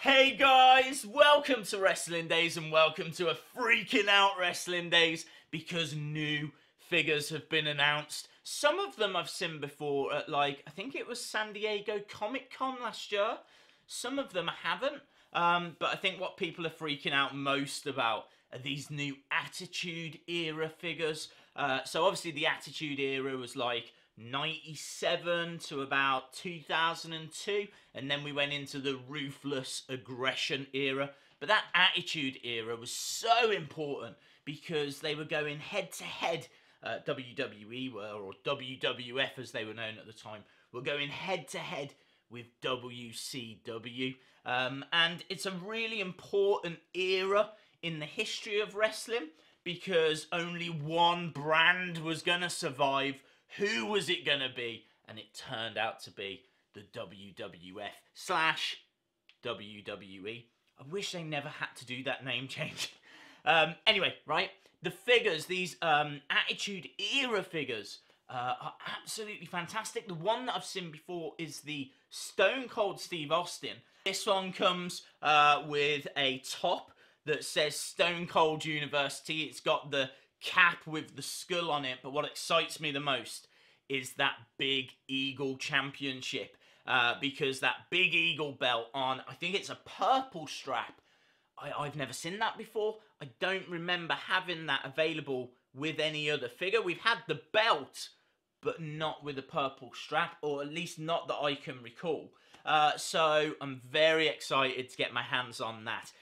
Hey guys, welcome to Wrestling Days and welcome to a freaking out Wrestling Days because new figures have been announced. Some of them I've seen before at I think it was San Diego Comic-Con last year. Some of them I haven't, but I think what people are freaking out most about are these new Attitude Era figures. So obviously the Attitude Era was 97 to about 2002, and then we went into the Ruthless Aggression Era. But that Attitude Era was so important because they were going head to head. WWE were, or WWF as they were known at the time, were going head to head with WCW. And it's a really important era in the history of wrestling because only one brand was going to survive. Who was it going to be? And it turned out to be the WWF/WWE. I wish they never had to do that name change. Anyway, right? The figures, these Attitude Era figures, are absolutely fantastic. The one that I've seen before is the Stone Cold Steve Austin. This one comes with a top that says Stone Cold University. It's got the cap with the skull on it, but what excites me the most is that Big Eagle Championship, because that Big Eagle belt on, I think it's a purple strap. I've never seen that before. I don't remember having that available with any other figure. We've had the belt, but not with a purple strap, or at least not that I can recall. So I'm very excited to get my hands on that.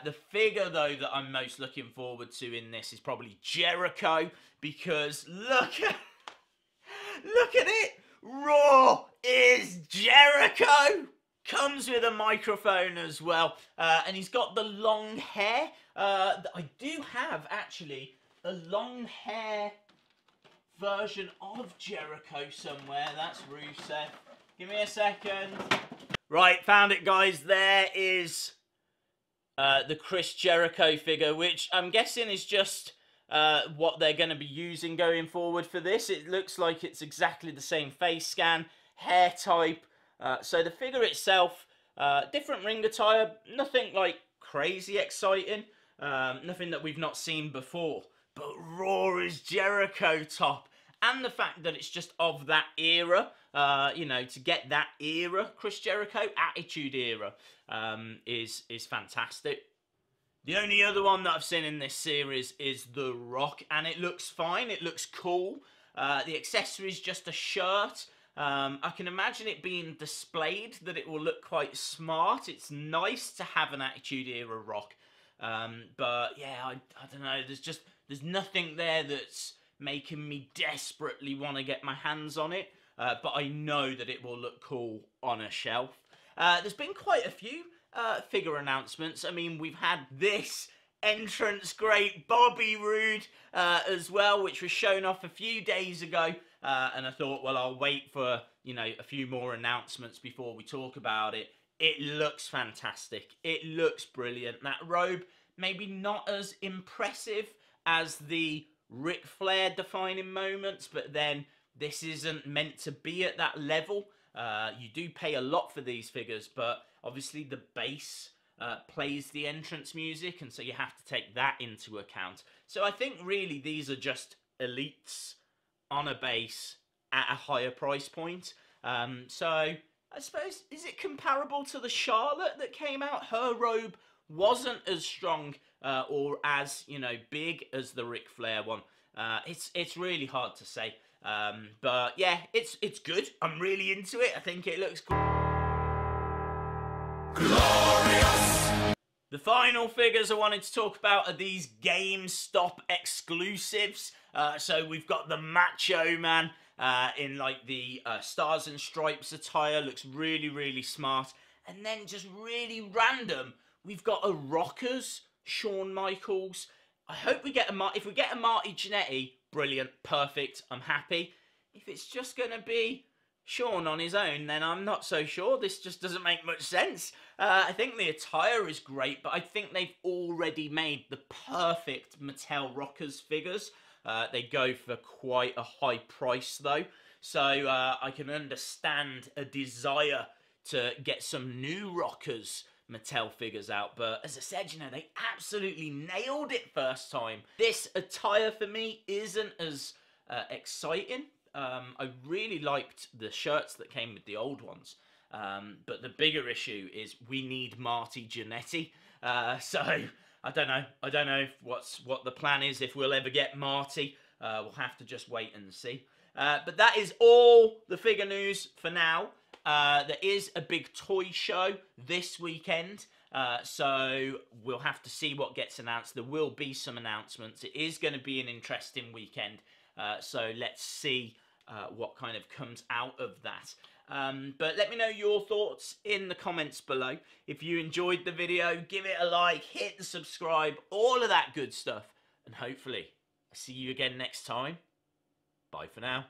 The figure, though, that I'm most looking forward to in this is probably Jericho, because look at it! Raw is Jericho! Comes with a microphone as well, and he's got the long hair. I do have, actually, a long hair version of Jericho somewhere. That's Rusev. Give me a second. Right, found it, guys. There is the Chris Jericho figure, which I'm guessing is just what they're going to be using going forward for this. It looks like it's exactly the same face scan, hair type. So the figure itself, different ring attire, nothing crazy exciting, nothing that we've not seen before. But Raw is Jericho top, and the fact that it's just of that era, you know, to get that era, Chris Jericho, Attitude Era, is fantastic. The only other one that I've seen in this series is The Rock, and it looks fine, it looks cool. The accessory is just a shirt. I can imagine it being displayed, that it will look quite smart. It's nice to have an Attitude Era Rock. But yeah, I don't know, there's nothing there that's making me desperately want to get my hands on it. But I know that it will look cool on a shelf. There's been quite a few figure announcements. I mean, we've had this entrance great Bobby Roode as well, which was shown off a few days ago. And I thought, well, I'll wait for, you know, a few more announcements before we talk about it. It looks fantastic. It looks brilliant. That robe, maybe not as impressive as the Ric Flair defining moments, but then this isn't meant to be at that level. You do pay a lot for these figures, but obviously the base plays the entrance music, and so you have to take that into account. So I think really these are just elites on a base at a higher price point. So I suppose, is it comparable to the Charlotte that came out? Her robe wasn't as strong or as, you know, big as the Ric Flair one. It's really hard to say. But yeah, it's good. I'm really into it. I think it looks cool. Glorious! The final figures I wanted to talk about are these GameStop exclusives. So we've got the Macho Man in the Stars and Stripes attire. Looks really, really smart. And then just really random, we've got a Rockers, Shawn Michaels. I hope we get if we get a Marty Jannetty, brilliant, perfect, I'm happy. If it's just going to be Shawn on his own, then I'm not so sure. This just doesn't make much sense. I think the attire is great, but I think they've already made the perfect Mattel Rockers figures. They go for quite a high price, though. So I can understand a desire to get some new Rockers Mattel figures out, but as I said, you know, they absolutely nailed it first time. This attire for me isn't as exciting. I really liked the shirts that came with the old ones, but the bigger issue is we need Marty Jannetty. So I don't know what the plan is, if we'll ever get Marty. We'll have to just wait and see. But that is all the figure news for now. There is a big toy show this weekend, so we'll have to see what gets announced. There will be some announcements. It is going to be an interesting weekend, so let's see what kind of comes out of that. But let me know your thoughts in the comments below. If you enjoyed the video, give it a like, hit the subscribe, all of that good stuff, and hopefully I'll see you again next time. Bye for now.